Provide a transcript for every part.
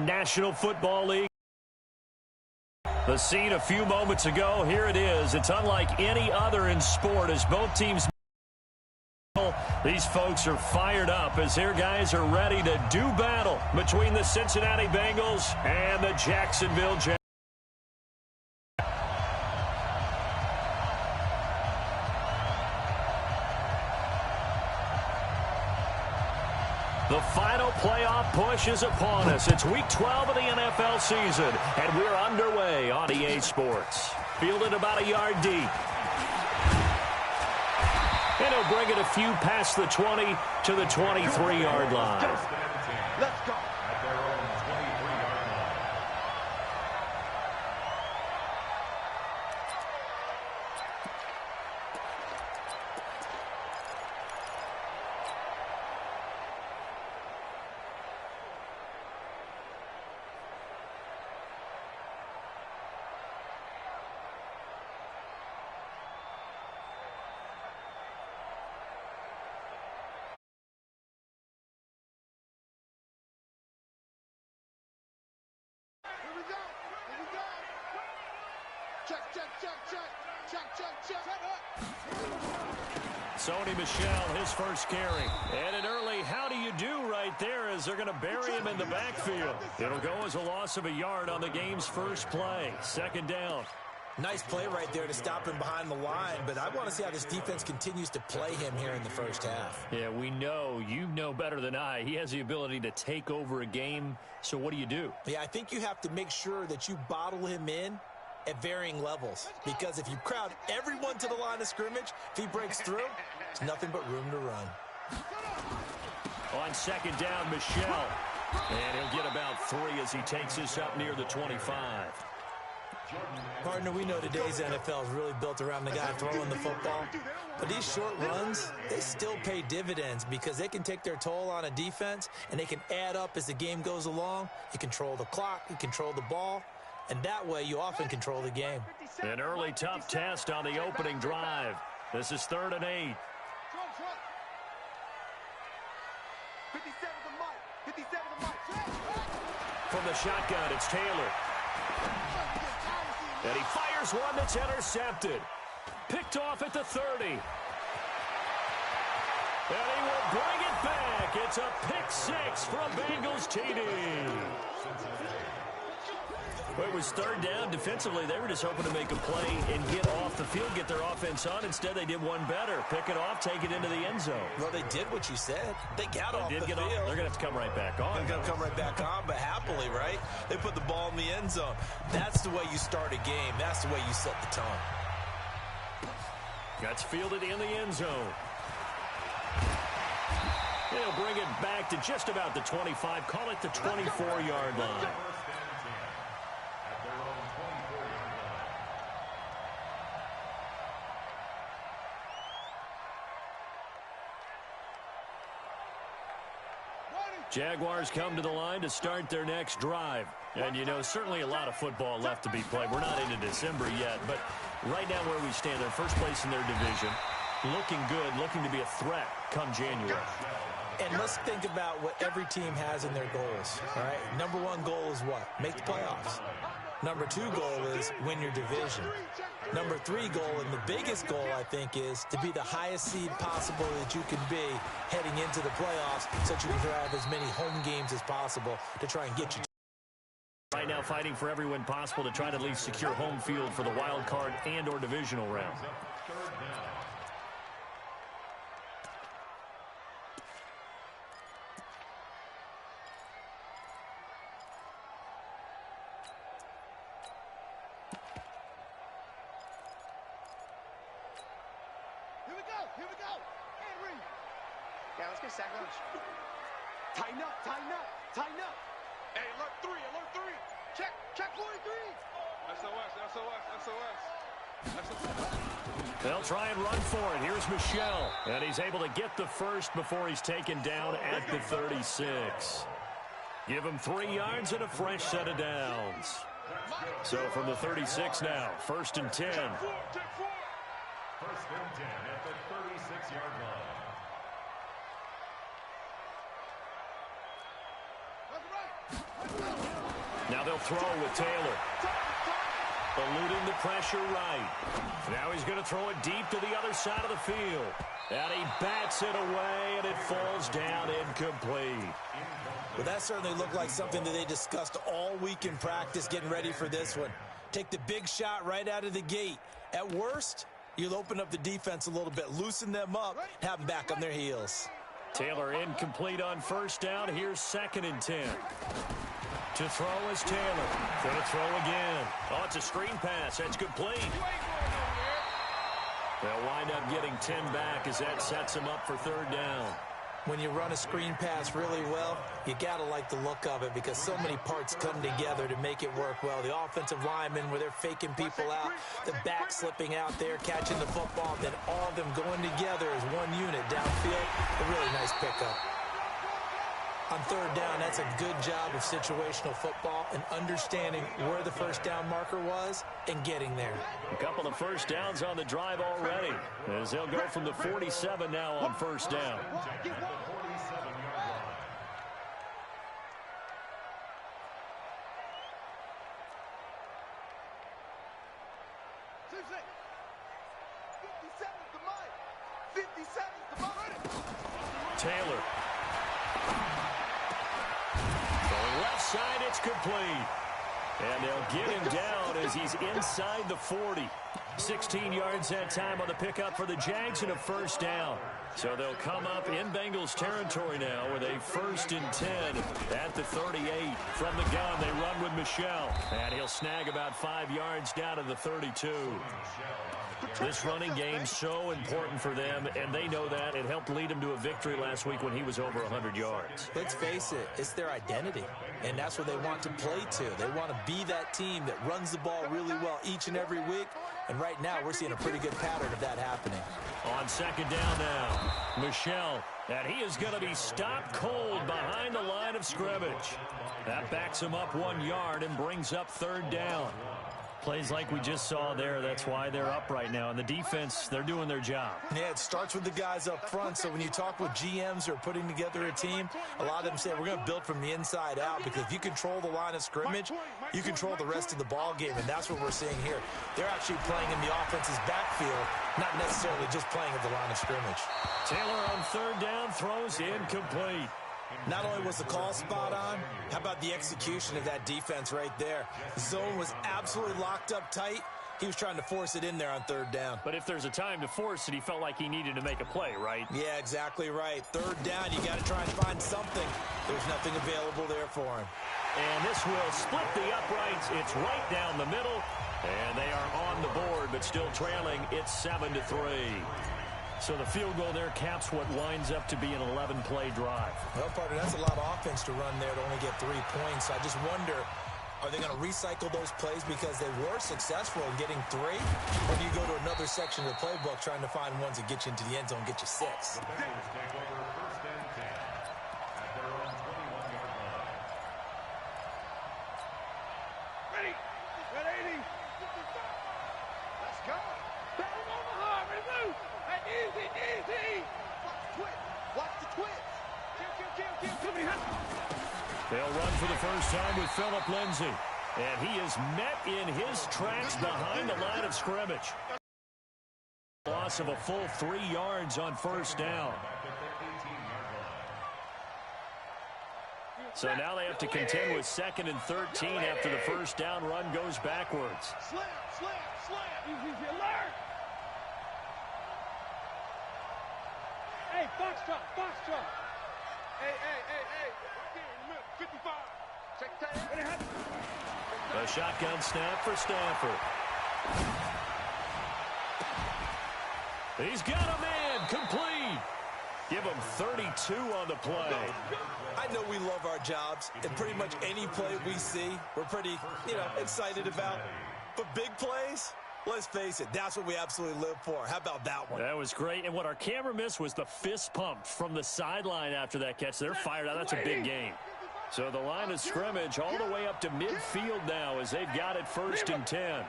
National Football League. The scene a few moments ago, here it is. It's unlike any other in sport as both teams. These folks are fired up as their guys are ready to do battle between the Cincinnati Bengals and the Jacksonville Jaguars. The final playoff push is upon us. It's Week 12 of the NFL season, and we're underway on EA Sports. Fielded about a yard deep. And he'll bring it a few past the 20 to the 23-yard line. Let's go. Sony Michel, his first carry. And an early how do you do right there as they're going to bury him in the backfield. It'll go as a loss of a yard on the game's first play. Second down. Nice play right there to stop him behind the line, but I want to see how this defense continues to play him here in the first half. Yeah, we know. You know better than I. He has the ability to take over a game, so what do? Yeah, I think you have to make sure that you bottle him in at varying levels, because if you crowd everyone to the line of scrimmage, if he breaks through, there's nothing but room to run. On second down, Michel. And he'll get about 3 as he takes this up near the 25. Partner, we know today's NFL is really built around the guy throwing the football. But these short runs, they still pay dividends because they can take their toll on a defense, and they can add up as the game goes along. You control the clock, you control the ball, and that way you often control the game. An early tough test on the opening drive. This is 3rd and 8. From the shotgun, it's Taylor. And he fires one that's intercepted. Picked off at the 30. And he will bring it back. It's a pick 6 for a Bengals TD. Well, it was 3rd down. Defensively, they were just hoping to make a play and get off the field, get their offense on. Instead, they did one better. Pick it off, take it into the end zone. Well, they did what you said. They got off the field. They're going to have to come right back on. They're going to come right back on, but happily, right? They put the ball in the end zone. That's the way you start a game. That's the way you set the tone. That's fielded in the end zone. They'll bring it back to just about the 25. Call it the 24-yard line. Jaguars come to the line to start their next drive. And, you know, certainly a lot of football left to be played. We're not into December yet, but right now where we stand, they're first place in their division. Looking good, looking to be a threat come January. And let's think about what every team has in their goals, all right? Number 1 goal is what? Make the playoffs. Number 2 goal is win your division. Number 3 goal, and the biggest goal, I think, is to be the highest seed possible that you can be heading into the playoffs so that you can have as many home games as possible to try and get you. Right now fighting for every win possible to try to at least secure home field for the wild card and or divisional round. Here we go. Henry. Yeah, let's get sack lunch. Tighten up, tighten up, tighten up. Hey, alert 3, alert 3. Check 43. SOS. They'll try and run for it. Here's Michel. And he's able to get the first before he's taken down at the 36. Give him 3 yards and a fresh set of downs. So from the 36 now, 1st and 10. First and 10 at the 36-yard line. Now they'll throw with Taylor. Eluding the pressure right. Now he's going to throw it deep to the other side of the field. And he bats it away, and it falls down incomplete. Well, that certainly looked like something that they discussed all week in practice getting ready for this one. Take the big shot right out of the gate. At worst, you'll open up the defense a little bit, loosen them up, have them back on their heels. Taylor incomplete on first down. Here's 2nd and 10. To throw is Taylor. Going to throw again. Oh, it's a screen pass. That's complete. They'll wind up getting 10 back as that sets them up for 3rd down. When you run a screen pass really well, you got to like the look of it because so many parts come together to make it work well. The offensive linemen, where they're faking people out, the back slipping out there, catching the football, then all of them going together as one unit downfield. A really nice pickup. On 3rd down, that's a good job of situational football and understanding where the first down marker was and getting there. A couple of first downs on the drive already, as they'll go from the 47 now on first down. Taylor. Going left side, it's complete. And they'll get him down as he's inside the 40. 16 yards that time on the pickup for the Jags and a first down. So they'll come up in Bengals territory now with a 1st and 10 at the 38. From the gun, they run with Michel. And he'll snag about 5 yards down to the 32. This running game's so important for them, and they know that. It helped lead them to a victory last week when he was over 100 yards. Let's face it, it's their identity, and that's what they want to play to. They want to be that team that runs the ball really well each and every week, and right now we're seeing a pretty good pattern of that happening. On 2nd down now, Michel, and he is going to be stopped cold behind the line of scrimmage. That backs him up 1 yard and brings up 3rd down. Plays like we just saw there, that's why they're up right now. And the defense, they're doing their job. Yeah, it starts with the guys up front. So when you talk with GMs who are putting together a team, a lot of them say, we're going to build from the inside out, because if you control the line of scrimmage, you control the rest of the ball game, and that's what we're seeing here. They're actually playing in the offense's backfield, not necessarily just playing at the line of scrimmage. Taylor on 3rd down throws incomplete. Not only was the call spot on, how about the execution of that defense right there? The zone was absolutely locked up tight. He was trying to force it in there on 3rd down. But if there's a time to force it, he felt like he needed to make a play, right? Yeah, exactly right. 3rd down, you got to try and find something. There's nothing available there for him. And this will split the uprights. It's right down the middle. And they are on the board, but still trailing. It's 7-3. So the field goal there caps what winds up to be an 11-play drive. Well, partner, that's a lot of offense to run there to only get 3 points. I just wonder, are they going to recycle those plays because they were successful in getting 3? Or do you go to another section of the playbook trying to find ones that get you into the end zone and get you 6? The Bengals take over 1st and 10 at their own 21-yard line. Ready? Ready? Let's go. Down Omaha. Ready to move. Easy, easy. Watch the twist. Watch the twist. Kill. They'll run for the first time with Phillip Lindsay. And he is met in his tracks behind the line of scrimmage. Loss of a full 3 yards on first down. So now they have to contend with 2nd and 13 after the first down run goes backwards. Slam. Easy, alert. Hey, box drop. Hey. Right there in the middle. 55. Check that. A shotgun snap for Stafford. He's got a man complete. Give him 32 on the play. I know we love our jobs, and pretty much any play we see, we're pretty, excited about. But big plays, let's face it, that's what we absolutely live for. How about that one? That was great. And what our camera missed was the fist pump from the sideline after that catch. They're fired out. That's a big game. So the line of scrimmage all the way up to midfield now as they've got it 1st and 10.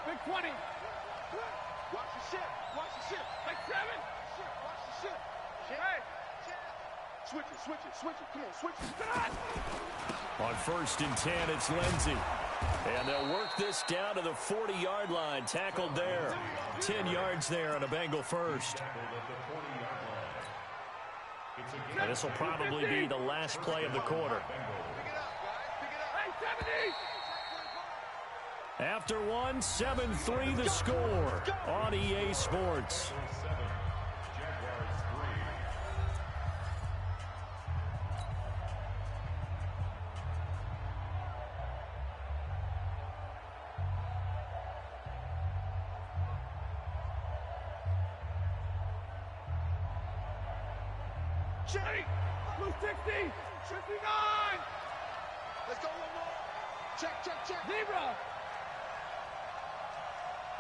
Big 20. Watch the ship. Big 7. Watch the ship. Hey. Switch it. Come on, switch it. On 1st and 10, it's Lindsey. And they'll work this down to the 40-yard line. Tackled there. 10 yards there on a Bengal first. And this will probably be the last play of the quarter. After one, 7-3 the score on EA Sports. Check. Blue 60. 59. Let's go one more. Check. Zebra.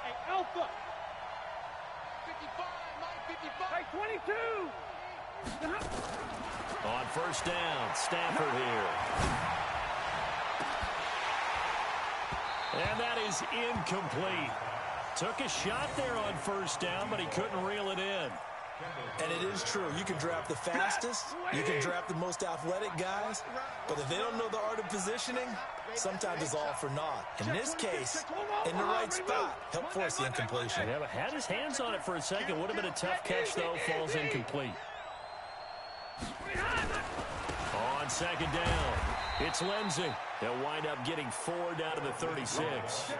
Hey, Alpha. 55. Mike, 55. Hey, 22. On 1st down, Stafford here. And that is incomplete. Took a shot there on 1st down, but he couldn't reel it in. And it is true. You can draft the fastest. You can draft the most athletic guys. But if they don't know the art of positioning, sometimes it's all for naught. In this case, in the right spot, helped force the incompletion. Yeah, but had his hands on it for a second. Would have been a tough catch, though. Falls incomplete. On 2nd down, it's Lindsey. They'll wind up getting 4 down to the 36.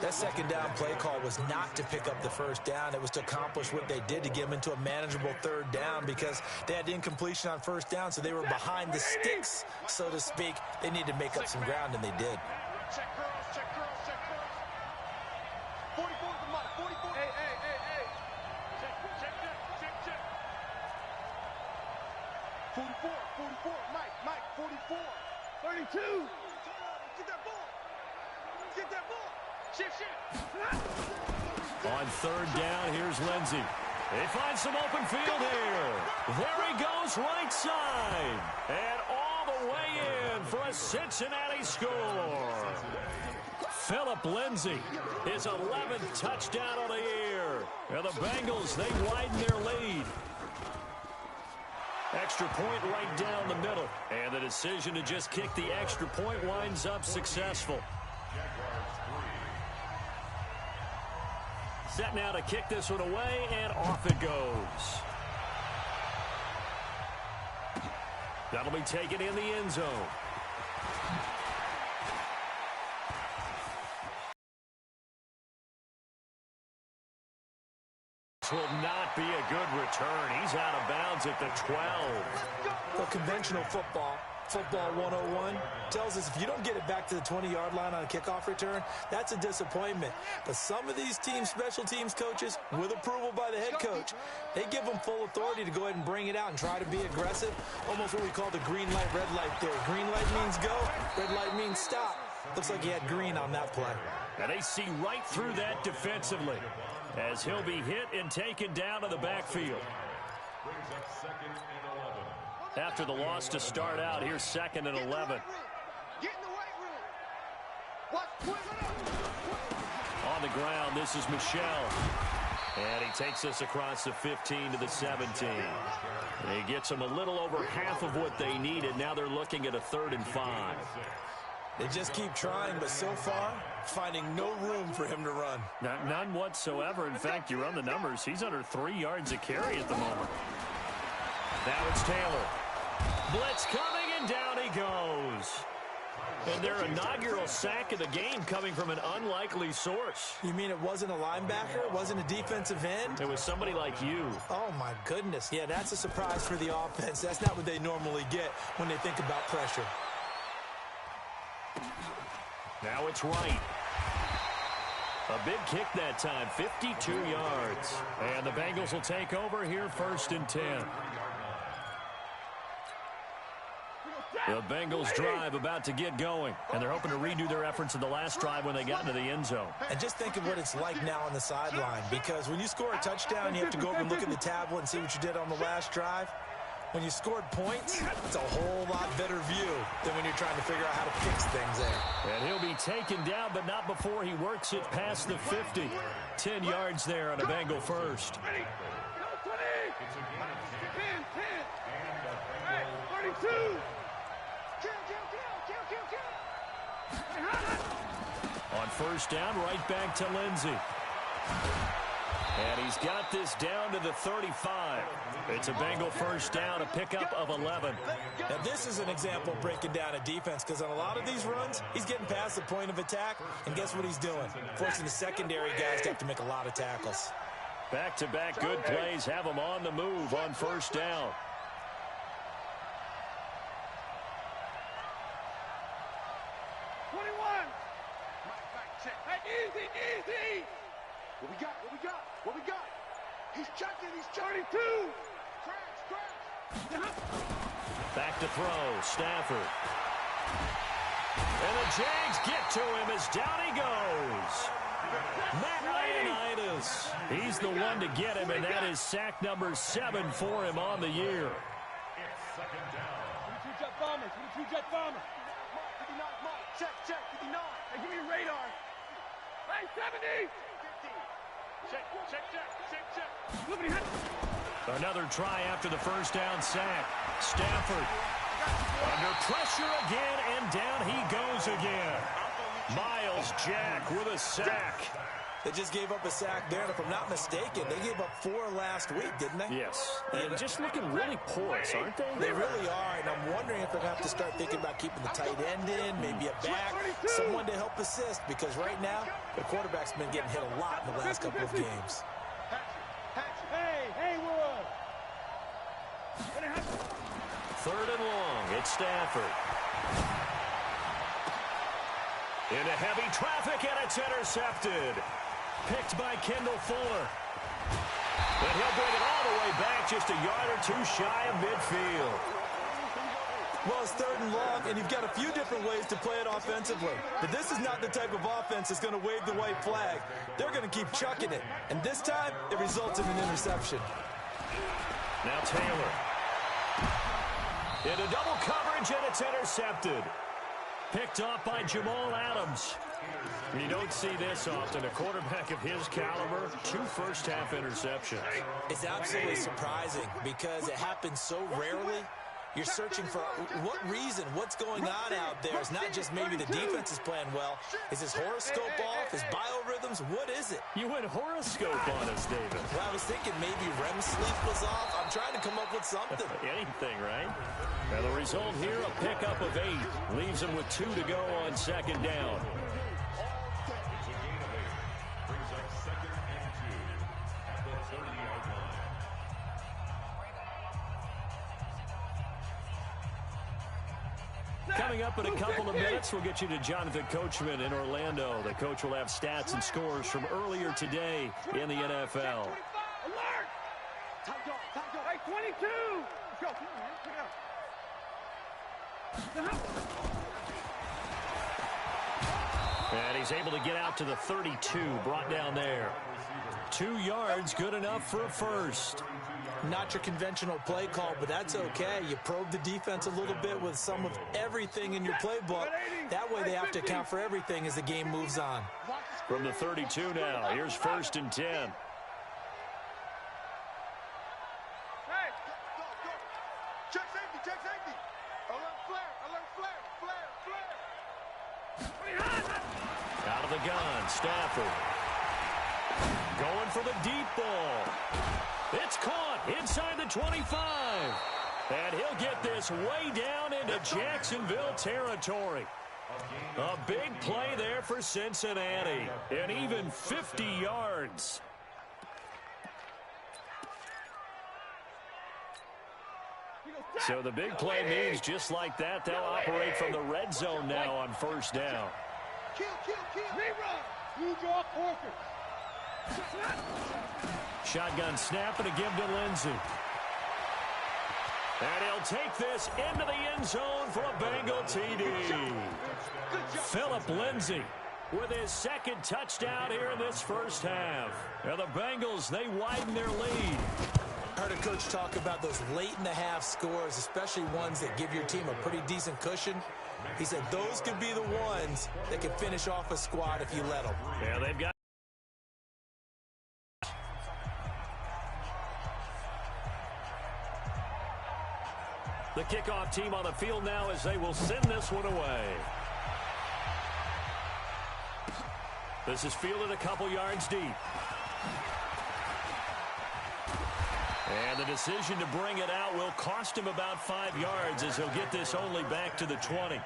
That 2nd down play call was not to pick up the 1st down. It was to accomplish what they did to get them into a manageable 3rd down because they had the incompletion on 1st down, so they were behind the sticks, so to speak. They needed to make up some ground, and they did. Check girls. 44 the money. 44. Hey. Check. 44. Mike, 44. 32. Get that ball. Shift. On 3rd down, here's Lindsey. They find some open field here. There he goes, right side. And all the way in for a Cincinnati score. Phillip Lindsey, his 11th touchdown of the year. And the Bengals, they widen their lead. Extra point right down the middle. And the decision to just kick the extra point winds up successful. Set now to kick this one away, and off it goes. That'll be taken in the end zone. This will not be a good return. He's out of bounds at the 12. Well, conventional football 101, tells us if you don't get it back to the 20-yard line on a kickoff return, that's a disappointment. But some of these teams, special teams coaches, with approval by the head coach, they give them full authority to go ahead and bring it out and try to be aggressive, almost what we call the green light, red light theory. Green light means go, red light means stop. Looks like he had green on that play. And they see right through that defensively as he'll be hit and taken down to the backfield. Brings up 2nd and 11. After the loss to start out, here's 2nd and 11. Get in the weight room. Watch. On the ground, this is Michelle. And he takes us across the 15 to the 17. He gets them a little over half of what they needed. Now they're looking at a 3rd and 5. They just keep trying, but so far, finding no room for him to run. None whatsoever. In fact, you run the numbers. He's under 3 yards a carry at the moment. Now it's Taylor. Blitz coming, and down he goes. And their inaugural sack of the game coming from an unlikely source. You mean it wasn't a linebacker? It wasn't a defensive end? It was somebody like you. Oh, my goodness. Yeah, that's a surprise for the offense. That's not what they normally get when they think about pressure. Now it's right. A big kick that time, 52 yards. And the Bengals will take over here, 1st and 10. The Bengals drive about to get going, and they're hoping to redo their efforts in the last drive when they got into the end zone. And just think of what it's like now on the sideline, because when you score a touchdown, you have to go over and look at the tablet and see what you did on the last drive. When you scored points, it's a whole lot better view than when you're trying to figure out how to fix things there. And he'll be taken down, but not before he works it past the 50. 10 yards there on a Bengal first. 10. 32. first down, right back to Lindsey. And he's got this down to the 35. It's a Bengal first down, a pickup of 11. Now, this is an example of breaking down a defense, because on a lot of these runs, he's getting past the point of attack, and guess what he's doing? Forcing the secondary guys to have to make a lot of tackles. Back-to-back good plays have them on the move on first down. Easy. What we got? What we got? He's checking. 32. Crash. Back to throw. Stafford. And the Jags get to him as down he goes. Matt Ioannidis. He's the one to get him, and that is sack number 7 for him on the year. It's second down. 22 jet bombers. 59, Mike. Check. 59. Hey, give me your radar. Hey, 70. 50. Check. Another try after the first down sack. Stafford under pressure again, and down he goes again. Myles Jack with a sack. They just gave up a sack there, and if I'm not mistaken, they gave up 4 last week, didn't they? Yes. And just looking really porous, aren't they? They really are, and I'm wondering if they're going to have to start thinking about keeping the tight end in, maybe a back, someone to help assist, because right now, the quarterback's been getting hit a lot in the last couple of games. Hey, Wood. 3rd and long. It's Stafford. Into heavy traffic, and it's intercepted. Picked by Kendall Fuller. And he'll bring it all the way back, just a yard or 2 shy of midfield. Well, it's 3rd and long, and you've got a few different ways to play it offensively. But this is not the type of offense that's going to wave the white flag. They're going to keep chucking it. And this time, it results in an interception. Now Taylor. Into double coverage, and it's intercepted. Picked off by Jamal Adams. You don't see this often. A quarterback of his caliber, 2 first-half interceptions. It's absolutely surprising because it happens so rarely. You're searching for what reason, what's going on out there. It's not just maybe the defense is playing well. Is his horoscope off? His biorhythms? What is it? You went horoscope on us, David. Well, I was thinking maybe REM sleep was off. I'm trying to come up with something. Anything, right? Now the result here, a pickup of 8. Leaves him with 2 to go on 2nd down. It's a gain of 8. Brings up 2nd and 2 at the 30-yard line. Coming up in a couple of minutes, we'll get you to Jonathan Coachman in Orlando. The coach will have stats and scores from earlier today in the NFL. Alert! Time go. Hey, 22. Let's go. And he's able to get out to the 32, brought down there. 2 yards, good enough for a first. Not your conventional play call, but that's okay. You probe the defense a little bit with some of everything in your playbook. That way they have to account for everything as the game moves on. From the 32 now, here's 1st and 10. Hey! Go. Check safety. Alert flare. Out of the gun, Stafford. Going for the deep ball. It's caught inside the 25. And he'll get this way down into Jacksonville territory. A big play there for Cincinnati. And even 50 yards. So the big play means just like that, they'll operate from the red zone now on 1st down. Kill. Rerun. Use your quarter. Shotgun snap and a give to Lindsey. And he'll take this into the end zone for a Bengal TD. Phillip Lindsay with his 2nd touchdown here in this first half. And the Bengals, they widen their lead. I heard a coach talk about those late-in-the-half scores, especially ones that give your team a pretty decent cushion. He said those could be the ones that can finish off a squad if you let them. Yeah, they've got the kickoff team on the field now as they will send this one away. This is fielded a couple yards deep. And the decision to bring it out will cost him about 5 yards as he'll get this only back to the 20.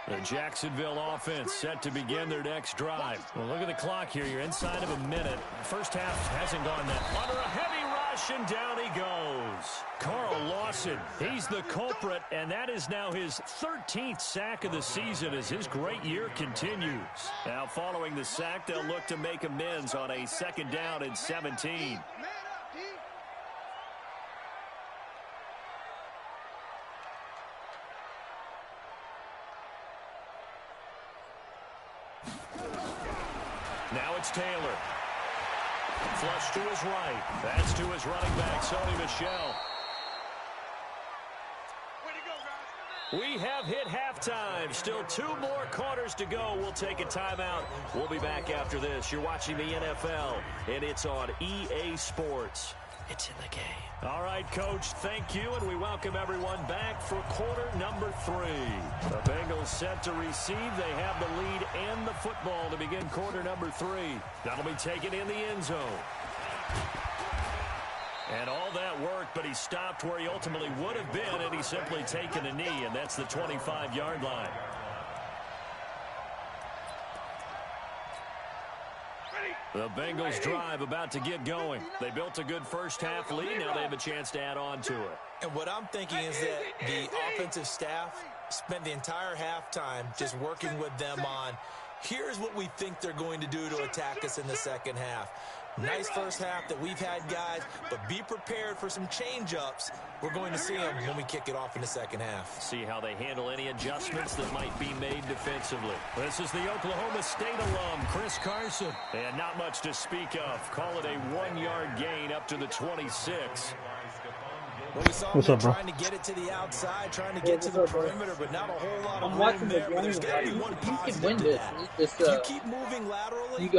The Jacksonville offense set to begin their next drive. Well, look at the clock here. You're inside of a minute. First half hasn't gone that. Under a heavy rush, and down he goes. Carl Lawson, he's the culprit, and that is now his 13th sack of the season as his great year continues. Now, following the sack, they'll look to make amends on a 2nd down and 17. Now it's Taylor. Flush to his right. That's to his running back, Sony Michel. We have hit halftime. Still 2 more quarters to go. We'll take a timeout. We'll be back after this. You're watching the NFL, and it's on EA Sports. It's in the game. All right, Coach, thank you, and we welcome everyone back for quarter number 3. The Bengals set to receive. They have the lead and the football to begin quarter number 3. That'll be taken in the end zone. And all that work, but he stopped where he ultimately would have been, and he's simply taken a knee, and that's the 25-yard line. The Bengals drive about to get going. They built a good first-half lead. Now they have a chance to add on to it. And what I'm thinking is that the offensive staff spent the entire halftime just working with them on, here's what we think they're going to do to attack us in the second half. Nice first half that we've had, guys, but be prepared for some change-ups. We're going to see them when we kick it off in the second half. See how they handle any adjustments that might be made defensively. This is the Oklahoma State alum, Chris Carson. And not much to speak of. Call it a 1-yard gain up to the 26. Well, we saw them trying to get it to the outside, trying to get to the perimeter, but not a whole lot of room there. But there's got to be one positive to that. If you keep moving laterally, you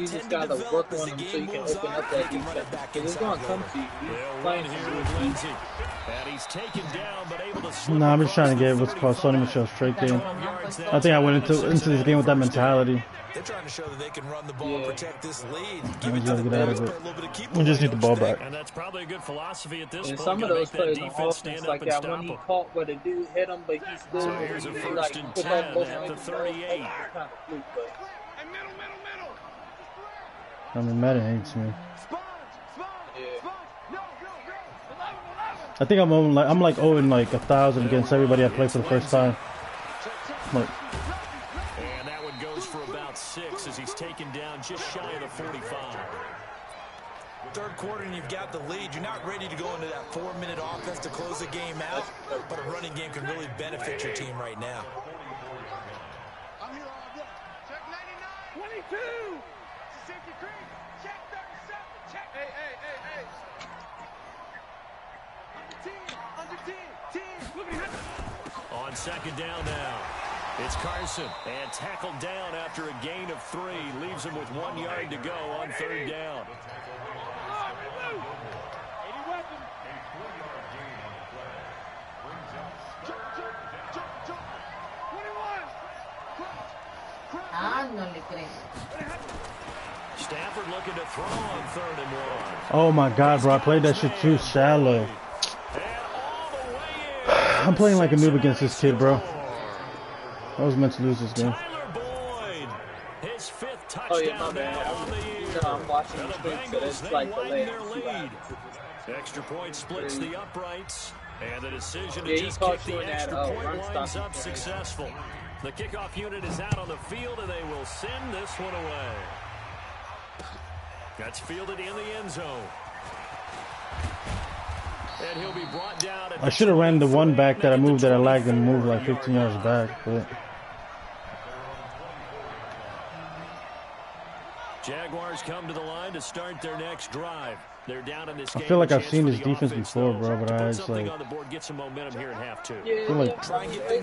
just gotta work on them so you can open up that defense. It's gonna come to you. Playing here with Lindsey. And he's taken down, but able to slip. I'm just trying to get what's called Sony Michel straight game. I think I went into this game with that mentality. They're trying to show that they can run the ball and protect this lead. We just get out of it. We just need the ball back. And that's probably a good philosophy at this and point. Some of those plays on offense like that, when he caught where the dude hit him, but he still so here's a 1st and 10 at the 38. I mean, Madden hates me. I think I'm like owing like 1,000 against everybody I play for the first time. Like, and that one goes for about 6 as he's taken down just shy of the 45. Third quarter and you've got the lead. You're not ready to go into that 4-minute offense to close the game out, but a running game can really benefit your team right now. I'm here all day. Check 99. 22. Safety cream. Check 37. Check. Hey. Under 10. On 2nd down now, it's Carson, and tackled down after a gain of 3. Leaves him with 1 yard to go on 3rd down. Stafford looking to throw on 3rd and 1. oh my God, bro! I played that shit too shallow. I'm playing like a noob against this kid, bro. I was meant to lose this game. Tyler Boyd, his 5th touchdown. Oh yeah, my bad. I'm watching the screen, so it's like the lead. Extra point splits the uprights, and the decision to Yeah, just kick the extra point winds up successful. The kickoff unit is out on the field, and they will send this one away. That's fielded in the end zone. And he'll be brought down. I should have ran the one back that I moved that I lagged and moved like 15 yards back, but Jaguars Jaguars come to the line to start their next drive. They're down in this game. I feel like I've seen this defense before, bro, but I just like. On the board, get some momentum here in half two. I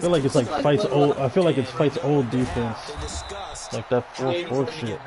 feel like it's like fights old. I feel like it's fights old defense, like that 4-4 shit.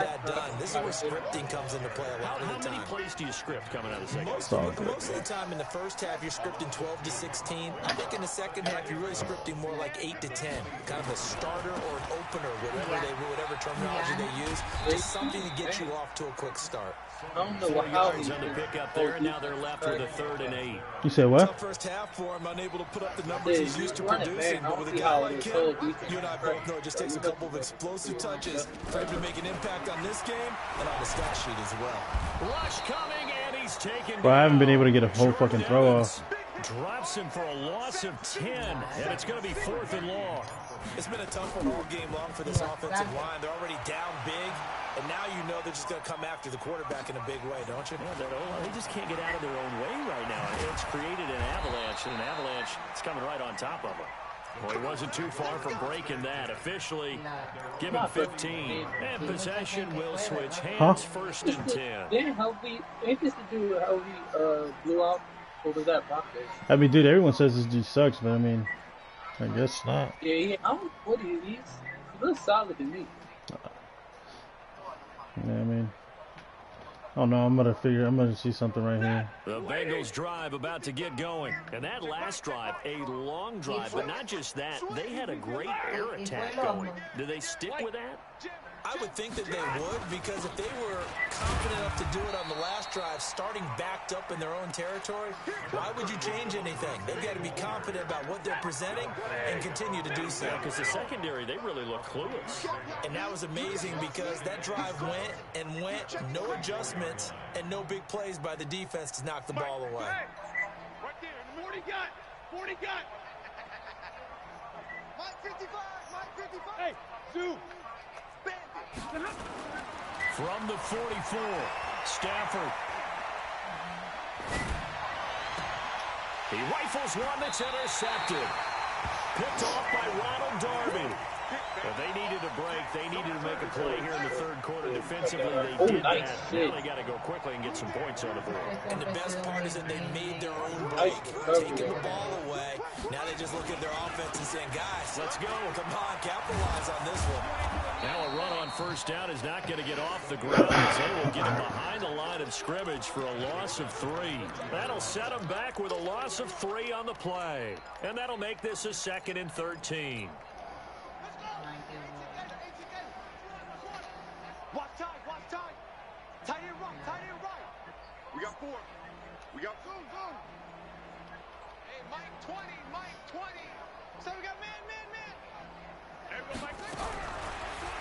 This is where scripting comes into play a lot of the time. How many plays do you script coming out of the second? Most of the time in the first half, you're scripting 12 to 16. I think in the second half, you're really scripting more like 8 to 10, kind of a starter or an opener, whatever terminology they use, just something to get you off to a quick start. I don't know how he's on the pick up there, and now they're left with a 3rd and 8. You said what? First half for him, unable to put up the numbers he's used to producing. But with a guy like him, you and I both know it just takes a couple of explosive touches for him to make an impact on this game and on the stat sheet as well. Rush coming, and he's taken. Bro, I haven't been able to get a whole fucking throw off. Drops him for a loss of 10, and it's going to be 4th and long. It's been a tough one all game long for this offensive line. They're already down big, and now you know they're just going to come after the quarterback in a big way, don't you? Yeah, they just can't get out of their own way right now. It's created an avalanche, and an avalanche is coming right on top of them. Well, he wasn't too far from breaking that. Officially, give him 15. And possession will switch hands. 1st and 10. Didn't Helvey, ain't this to do with how he blew out? Or was that Broncos? I mean, dude, everyone says this dude sucks, but I mean, I guess not. Yeah, I don't know what he looks solid to me. Yeah, I mean, oh no, I'm gonna see something right here. The Bengals drive about to get going. And that last drive, a long drive, but not just that, they had a great air attack going. Do they stick with that? I would think that they would, because if they were confident enough to do it on the last drive, starting backed up in their own territory, why would you change anything? They've got to be confident about what they're presenting and continue to do so. Because the secondary, they really look clueless. And that was amazing because that drive went and went, no adjustments and no big plays by the defense to knock the ball away. Right there, 40 got. Mike 55, Mike 55. Hey, Sue. From the 44, Stafford. He rifles one that's intercepted. Picked off by Ronald Darby. But they needed a break. They needed to make a play here in the 3rd quarter. Defensively, they did that. Now they got to go quickly and get some points on the board. And the best part is that they made their own break, taking the ball away. Now they just look at their offense and saying, guys, let's go. Come on, capitalize on this one. Now a run on 1st down is not going to get off the ground as they will get him behind the line of scrimmage for a loss of 3. That'll set him back with a loss of 3 on the play. And that'll make this a 2nd and 13. Watch tight. Tight and right. We got 4. We got zoom. Hey, Mike 20. So we got man.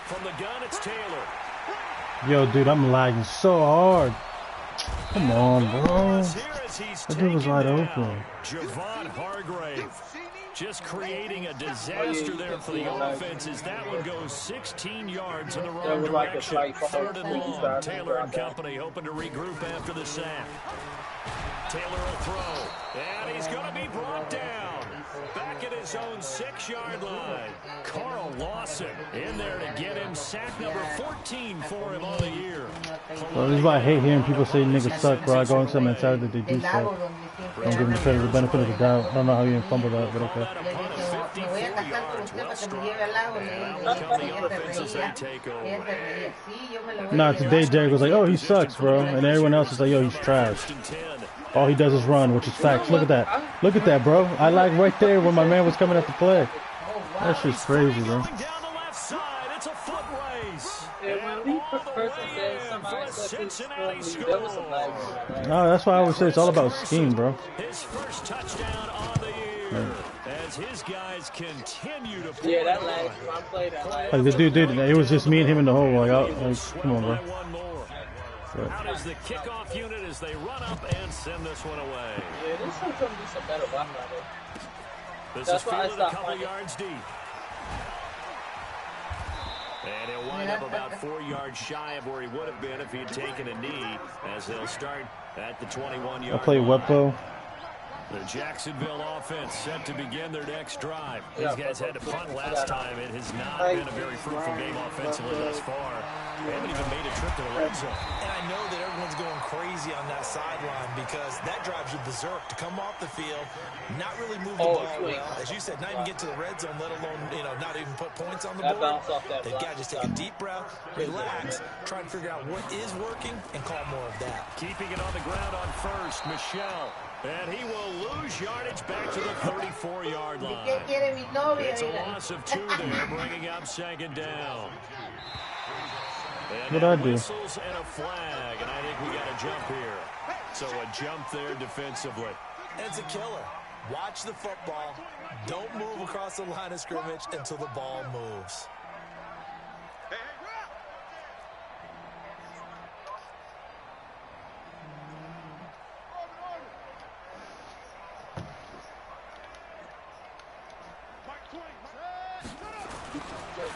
From the gun, it's Taylor. Yo, dude, I'm lagging so hard. Come on, bro. That dude was wide open. Javon Hargrave just creating a disaster there for the offense as that one goes 16 yards in the wrong direction. 3rd and long. Taylor and company hoping to regroup after the sack. Taylor will throw, and he's going to be brought down. Back at his own 6-yard line. Carl Lawson in there to get him sack number 14 for him on the year. Well, this is why I hate hearing people say niggas suck, bro. I go into them and tell that they do suck. Don't give them the credit, the benefit of the doubt. I don't know how you even fumble that, but okay. Nah, today Jerry was like, oh, he sucks, bro. And everyone else is like, yo, he's trash. All he does is run, which is facts. Look at that. Look at that, bro. I like right there when my man was coming up to play. That shit's crazy, bro. No, that's why I always say it's all about scheme, bro. His first touchdown on the year as his guys continue to play. Yeah, that last I played that last. Like the dude, it was just me and him in the hole. Like, come on, bro. Out is the kickoff unit as they run up and send this one away. Yeah, this one's going to be some better block by this is fielded a couple yards deep. And he'll wind up about 4 yards shy of where he would have been if he had taken a knee, as they'll start at the 21-yard line. I play Webfo. The Jacksonville offense set to begin their next drive. These guys had to punt last time. It has not been a very fruitful game offensively thus far. They haven't even made a trip to the red zone. And I know that everyone's going crazy on that sideline because that drives you berserk to come off the field, not really move the ball well. As you said, not even get to the red zone, let alone, not even put points on the board. They've got to just take a deep breath, relax, try and figure out what is working, and call more of that. Keeping it on the ground on first, Michelle. And he will lose yardage back to the 34-yard line. It's a loss of 2 there, bringing up second down. And whistles and a flag, and I think we got a jump here. So a jump there defensively. It's a killer. Watch the football. Don't move across the line of scrimmage until the ball moves.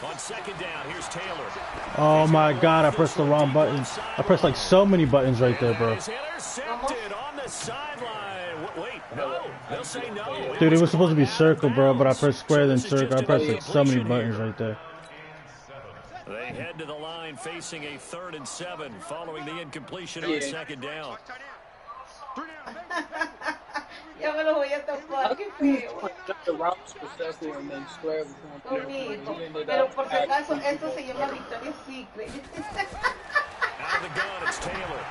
On second down, here's Taylor. Oh my God, I pressed the wrong buttons. I pressed like so many buttons right there, bro. Intercepted on the sideline. Wait, no. They'll say no. Dude, it was supposed to be circle, bro, but I pressed square then circle. I pressed like so many buttons right there. They head to the line facing a 3rd and 7 following the incompletion on second down. Ya me lo voy a tapar, qué feo. The routes for circle and then square was pero por si acaso, esto se llama Victoria Secret. Out of the gun, it's Taylor.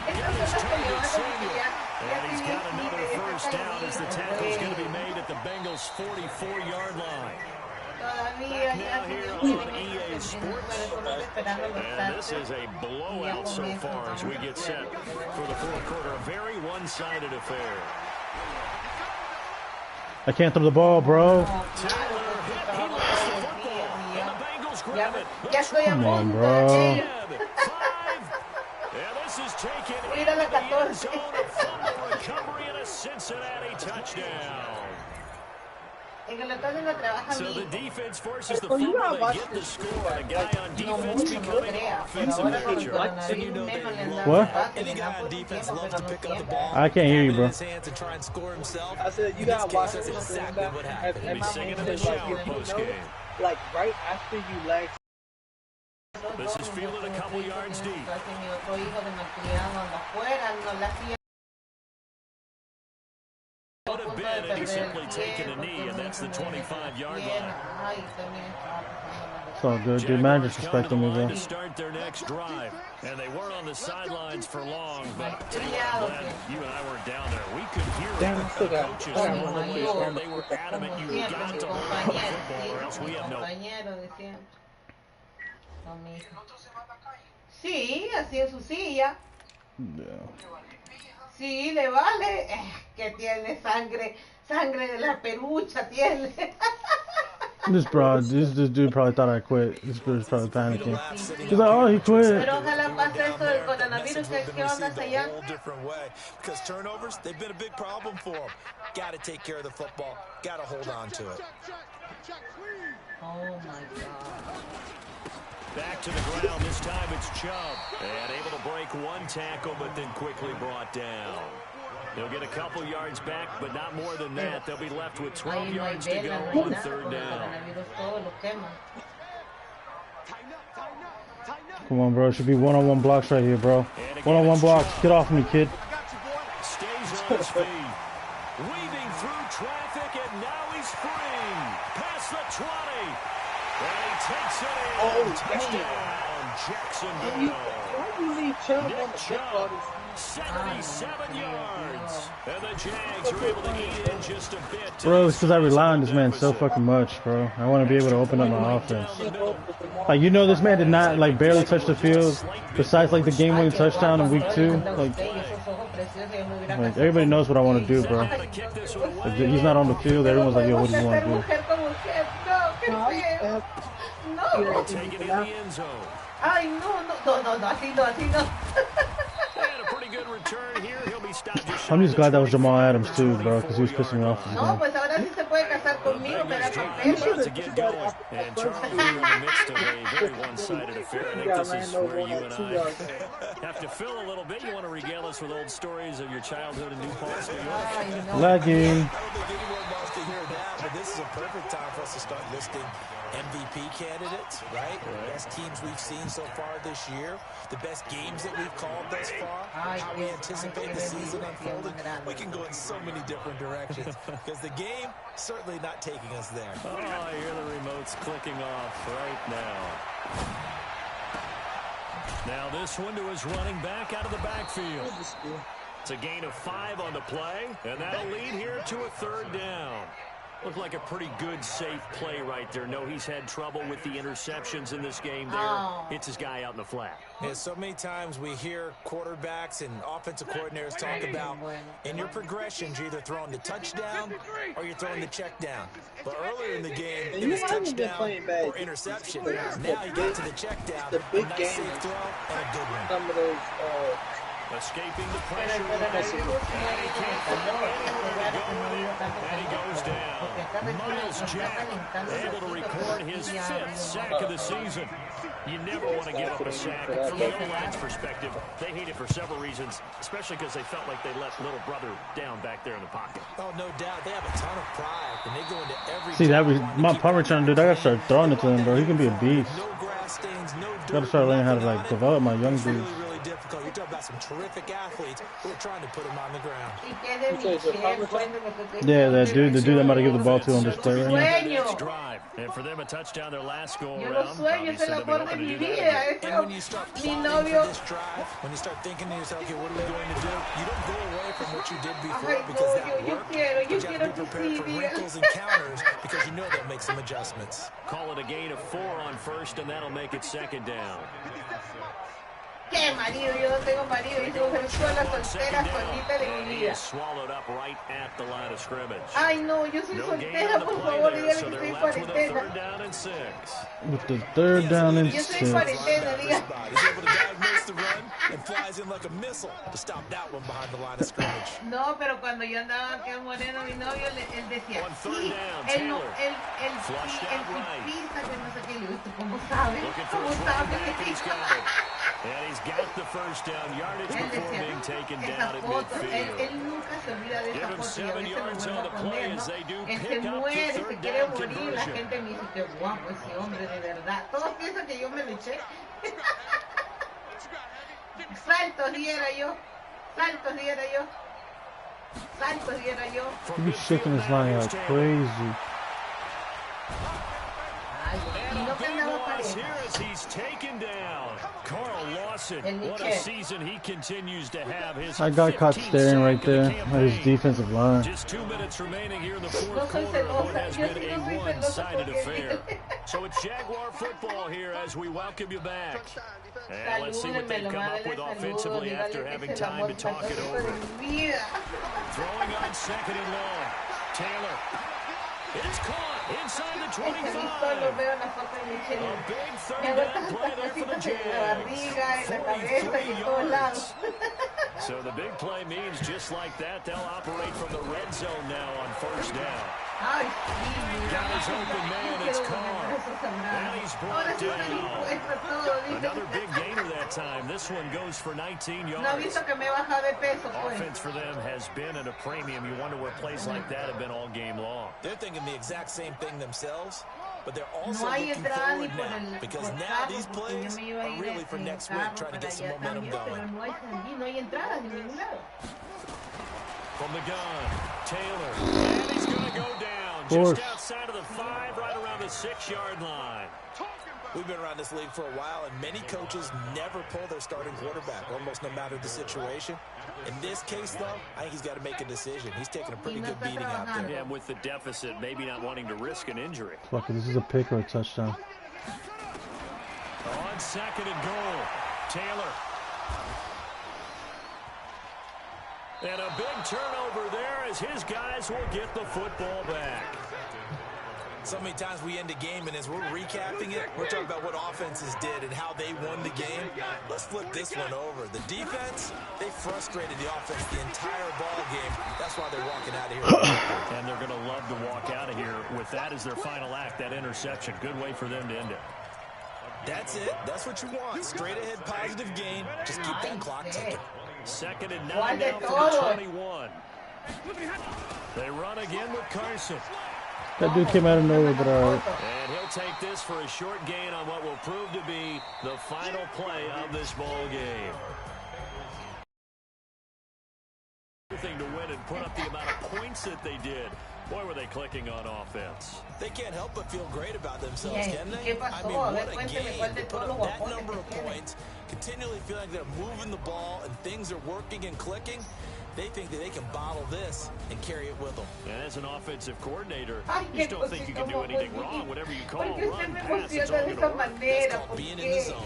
And he's got another first down as the tackle's going to be made at the Bengals' 44-yard line. Back now here on EA Sports. And this is a blowout so far as we get set for the fourth quarter. A very one-sided affair. I can't throw the ball, bro. Come on, bro. And this is taken in the end zone. A fumble recovery and a Cincinnati touchdown. So the defense forces the fumble to get the score. A guy on defense becoming offensive manager. What? Any guy on defense loves to pick up the ball. I can't hear you, bro. I said you gotta watch that's exactly what happened. He'll be singing in the shower post-game. Like right after you lag. This is fielded a couple yards deep. Would have been, and he's simply taken a knee, and that's the 25-yard line. It's all good, dude. Man, disrespecting me, bro. To start their next drive, and they weren't on the sidelines for long, but glad you and I weren't down there. We could hear the coaches all the way there. They were adamant you got to hold the football, or else we have no. Sí, así en su silla. Sí, le vale. Que tiene sangre de la perucha tiene. This dude probably thought I quit. This dude's probably panicking. He's like, oh, he quit. Pero ojalá pase eso del coronavirus. ¿Qué onda allá? Different way, because turnovers, they've been a big problem for them. Got to take care of the football. Got to hold on to it. Oh my God. Back to the ground. This time it's Chubb. And able to break one tackle, but then quickly brought down. They'll get a couple yards back, but not more than that. They'll be left with 12 yards to go on 3rd down. Come on, bro. Should be one-on-one blocks right here, bro. One-on-one blocks. Get off me, kid. Stays on his feet. Weaving through traffic, and now he's free. Past the 20. And he takes it in. Touchdown, Jacksonville. Why do you leave Chubb on the football? 77 yards. And the Jags are able to eat in just a bit. Bro, it's because I rely on this man so fucking much, bro. I want to be able to open up my offense. Like, you know, this man did not, like, barely touch the field. Besides, like, the game-winning touchdown in week 2. Like, everybody knows what I want to do, bro. If he's not on the field, everyone's like, yo, what do you want to do? Take it in the end zone. Ay, no, así no. And a pretty good return here. He'll be stopped just I'm just glad that was Jamal Adams, too, bro, because he was pissing me off. No, pues ahora sí se puede casar conmigo, me da papel. To get going. And Charles, we're in the midst of a very one-sided affair. I think this is where you and I have to fill a little bit. You want to regale us with old stories of your childhood in New Paltz, New York? Lagging. I don't think anyone wants to hear that, but this is a perfect time for us to start listing MVP candidates, right? The best teams we've seen so far this year, the best games that we've called thus far, how we anticipate the season unfolding. We can go in so many different directions because the game certainly not taking us there. Oh, I hear the remotes clicking off right now. Now this one to his running back out of the backfield. It's a gain of 5 on the play, and that'll lead here to a 3rd down. Looked like a pretty good, safe play right there. No, he's had trouble with the interceptions in this game there. Hits his guy out in the flat. Yeah, so many times we hear quarterbacks and offensive coordinators talk about in your progressions, you're either throwing the touchdown or you're throwing the check down. But earlier in the game, it was touchdown or interception. Now he got to the check down. The big a nice game. safe throw and a good one. Some of those Escaping the pressure. And he goes down. Miles Jack able to record his 5th sack of the season. You never want to give up a sack. From the O-line's perspective, they hate it for several reasons, especially because they felt like they let little brother down back there in the pocket. Oh, no doubt. They have a ton of pride, and they go into every... See, that was my punt return, dude. I gotta start throwing it to him, bro. He can be a beast. No grass stains, no dirt. Gotta start learning how to, like, develop my young dudes. Really difficult. You're talking about some terrific athletes who are trying to put him on the ground. Yeah, that dude, the dude I'm about to give the ball to on this play right now. Next drive. And for them, a touchdown their last go Yo around. lo sueño, es el amor de mi vida. And when you start Mi planning novio. for this drive, when you start thinking to yourself, okay, what are we going to do? You don't go away from what you did before because that worked. But you have to be prepared for wrinkles and counters because you know they'll make some adjustments. Call it a gain of 4 on 1st, and that'll make it 2nd down. ¿Qué marido? Yo no tengo marido. Yo soy mujer sola, soltera, solita de mi vida. Swallowed up right at the line of scrimmage. Ay, no, yo soy No gain soltera, on the por play favor, there, dígale so que they're estoy en left with a 3rd cuarentena. down and 6. With the 3rd down and Yo estoy 6. en cuarentena, diga. He's able to diagnose the run and flies in like a missile to stop that one behind the line of scrimmage. No, pero cuando yo andaba aquí en Moreno, mi novio, él decía, On 3rd sí, down, él no, Taylor. él Flushed sí, out él right. pisa, que no sé qué. Yo, ¿tú cómo sabes? Looking for ¿Cómo his running back, and sabes? he's got it. And he's got the 1st down yardage Él before decía, being taken esa down at foto, midfield. él nunca se olvida de Give esa him foto y a 7 veces yards lo on vuelvo the a play poner, ¿no? as they do Él se pick up muere, the se 3rd quiere down morir, la conversion. gente me dice que guapo ese hombre, de verdad. Todos piensan que yo me lo eché. Saltos diera yo, saltos diera yo, saltos diera yo. He's shaking his line out crazy. Ay, y no que andaba pareja. Here as he's taken down. Carl Lawson, El what a Michel. season he continues to have. His I got caught 15th staring sack right of the there at his campaign. defensive line. Just 2 minutes remaining here in the No 4th soy quarter of what celosa, has yo been sí a no soy celosa one-sided porque... affair. So it's Jaguar football here as we welcome you back. And let's see what they Salúdenmelo, come up mándale with saludos, offensively after dígale having que es el time amor to talk it perfecto over. de mi vida. Throwing on 2nd and long. Taylor. It's caught inside the Es que a mí 25. solo veo la foto de Michelle. A big 3rd Me hago down tantas play there for the cositas en la Jags. barriga, en la cabeza y en todos lados. So the big play means just like that, they'll operate from the red zone now on 1st down. Ay, sí, Got his open man, it's Carr. And he's brought Ahora sí me down. encuentro todo, Another dice. big gainer that time. This one goes for 19 No ha yards. visto que me he bajado de peso, pues. Offense for them has been at a premium. You wonder where plays like that have been all game long. They're thinking the exact same thing themselves, but they're also No hay looking entrada ni forward por now el because por now carro, these porque yo plays me iba a are ir really for en next week, carro trying to para get some allá momentum también, pero going. no hay, no hay entradas en ningún lado. From the gun, Taylor. And he's going to go down just outside of the 5, right around the 6-yard line. We've been around this league for a while, and many coaches never pull their starting quarterback, almost no matter the situation. In this case, though, I think he's got to make a decision. He's taking a pretty good beating out there. Yeah, and with the deficit, maybe not wanting to risk an injury. Fuck it, this is a pick or a touchdown. On 2nd and goal, Taylor. And a big turnover there as his guys will get the football back. So many times we end a game, and as we're recapping it, we're talking about what offenses did and how they won the game. Let's flip this one over. The defense, they frustrated the offense the entire ball game. That's why they're walking out of here. And they're going to love to walk out of here with that as their final act, that interception. Good way for them to end it. That's it. That's what you want. Straight ahead positive gain. Just keep that clock ticking. Second and 9 now from the 21. They run again with Carson. That dude came out of nowhere, but And he'll take this for a short gain on what will prove to be the final play of this ball game. Everything to win and put up the amount of points that they did. Boy, were they clicking on offense. They can't help but feel great about themselves, can they? I mean, what a game to put up that number of points, continually feeling like they're moving the ball and things are working and clicking. They think that they can bottle this and carry it with them. And as an offensive coordinator, you just don't think you can do anything wrong. Whatever you call run, pass, it's all going to work. That's called being in the zone.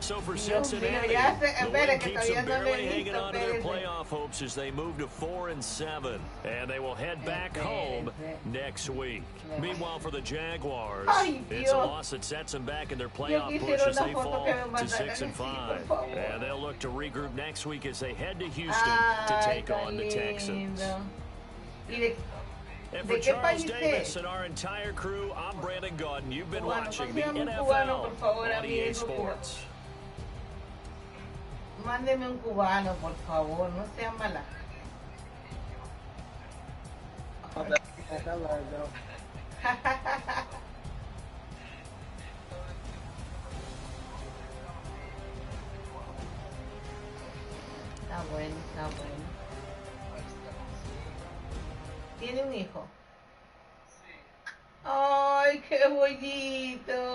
So for Cincinnati, the win keeps them barely hanging on to their playoff hopes as they move to 4-7, and they will head back home next week. Meanwhile, for the Jaguars, it's a loss that sets them back in their playoff push as they fall to 6-5, and they'll look to regroup next week as they head to Houston to take on the Texans. And for Charles Davis and our entire crew, I'm Brandon Gaudin. You've been watching the NFL on EA Sports. Mándeme un cubano, por favor, no sea mala. Está bueno, está bueno. ¿Tiene un hijo? Ay, qué bonito.